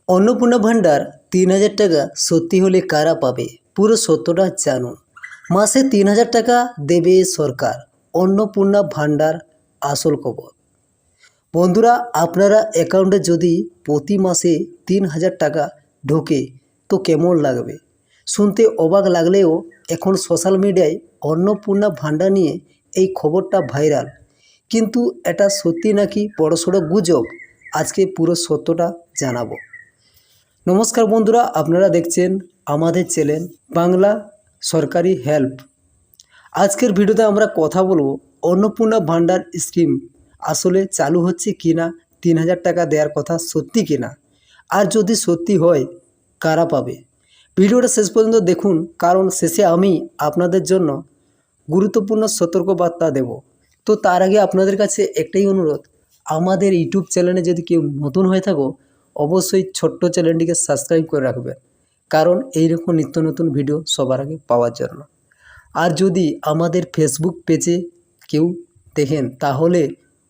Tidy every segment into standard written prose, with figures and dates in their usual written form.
অন্নপূর্ণা ভান্ডার ৩,০০০ টাকা সত্যি হলে কারা পাবে? পুরো সত্যটা জানুন। মাসে ৩,০০০ টাকা দেবে সরকার। অন্নপূর্ণা ভান্ডার আসল খবর। বন্ধুরা, আপনারা অ্যাকাউন্টে যদি প্রতি মাসে ৩,০০০ টাকা ঢোকে তো কেমন লাগবে? শুনতে অবাক লাগলেও এখন সোশ্যাল মিডিয়ায় অন্নপূর্ণা ভান্ডার নিয়ে এই খবরটা ভাইরাল। কিন্তু এটা সত্যি নাকি বড়সড় গুজব? আজকে পুরো সত্যটা জানাবো। নমস্কার বন্ধুরা, আপনারা দেখছেন আমাদের চ্যানেল বাংলা সরকারি হেল্প। আজকের ভিডিওতে আমরা কথা বলবো অন্নপূর্ণা ভান্ডার স্কিম আসলে চালু হচ্ছে কি না, ৩,০০০ টাকা দেওয়ার কথা সত্যি কিনা, আর যদি সত্যি হয় কারা পাবে। ভিডিওটা শেষ পর্যন্ত দেখুন, কারণ শেষে আমি আপনাদের জন্য গুরুত্বপূর্ণ সতর্কবার্তা দেব। তো তার আগে আপনাদের কাছে একটাই অনুরোধ, আমাদের ইউটিউব চ্যানেলে যদি কেউ নতুন হয়ে থাকো অবশ্যই ছোট্ট চ্যানেলটিকে সাবস্ক্রাইব করে রাখবেন, কারণ এইরকম নিত্য নতুন ভিডিও সবার আগে পাওয়ার জন্য। আর যদি আমাদের ফেসবুক পেজে কেউ দেখেন তাহলে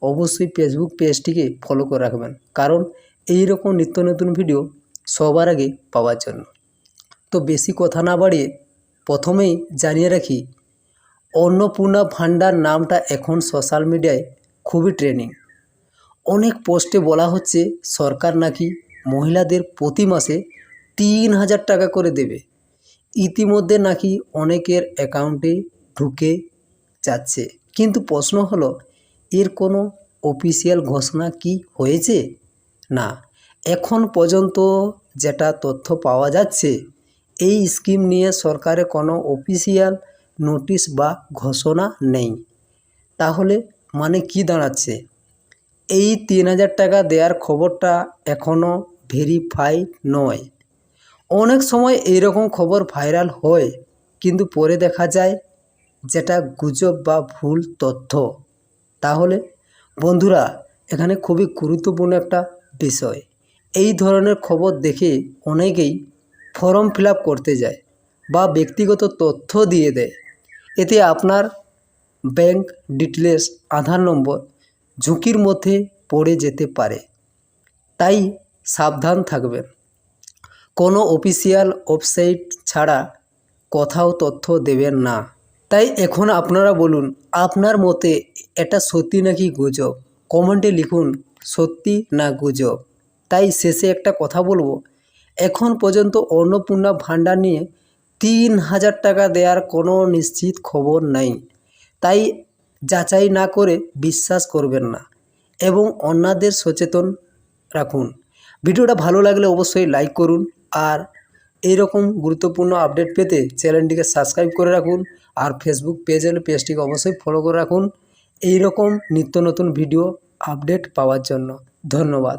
অবশ্যই ফেসবুক পেজটিকে ফলো করে রাখবেন, কারণ এইরকম নিত্য নতুন ভিডিও সবার আগে পাওয়ার জন্য। তো বেশি কথা না বাড়িয়ে প্রথমেই জানিয়ে রাখি, অন্নপূর্ণা ভান্ডার নামটা এখন সোশ্যাল মিডিয়ায় খুবই ট্রেন্ডিং। অনেক পোস্টে বলা হচ্ছে সরকার নাকি মহিলাদের প্রতি মাসে ৩,০০০ টাকা করে দেবে। ইতিমধ্যে নাকি অনেকের অ্যাকাউন্টে ঢুকে যাচ্ছে, কিন্তু প্রশ্ন হলো এর কোনো অফিসিয়াল ঘোষণা কি হয়েছে? না, এখন পর্যন্ত যেটা তথ্য পাওয়া যাচ্ছে এই স্কিম নিয়ে সরকারের কোনো অফিসিয়াল নোটিশ বা ঘোষণা নেই। তাহলে মানে কি দাঁড়াচ্ছে? এই ৩,০০০ টাকা দেওয়ার খবরটা এখনও ভেরিফাইড নয়। অনেক সময় এইরকম খবর ভাইরাল হয়, কিন্তু পরে দেখা যায় যেটা গুজব বা ভুল তথ্য। তাহলে বন্ধুরা, এখানে খুবই গুরুত্বপূর্ণ একটা বিষয়, এই ধরনের খবর দেখে অনেকেই ফর্ম ফিল আপ করতে যায় বা ব্যক্তিগত তথ্য দিয়ে দেয়। এতে আপনার ব্যাংক ডিটেলস, আধার নম্বর ঝুঁকির মধ্যে পড়ে যেতে পারে। তাই সাবধান থাকবেন। কোনো অফিসিয়াল ওয়েবসাইট ছাড়া কোথাও তথ্য দেবেন না। তাই এখন আপনারা বলুন, আপনার মতে এটা সত্যি নাকি গুজব? কমেন্টে লিখুন সত্যি না গুজব। তাই শেষে একটা কথা বলবো, এখন পর্যন্ত অন্নপূর্ণা ভান্ডার নিয়ে ৩,০০০ টাকা দেওয়ার কোনো নিশ্চিত খবর নাই। তাই যাচাই না করে বিশ্বাস করবেন না এবং অন্যদের সচেতন রাখুন। ভিডিওটা ভালো লাগলে অবশ্যই লাইক করুন, আর এইরকম গুরুত্বপূর্ণ আপডেট পেতে চ্যানেলটিকে সাবস্ক্রাইব করে রাখুন, আর ফেসবুক পেজ হলে পেজটিকে অবশ্যই ফলো করে রাখুন এইরকম নিত্য নতুন ভিডিও আপডেট পাওয়ার জন্য। ধন্যবাদ।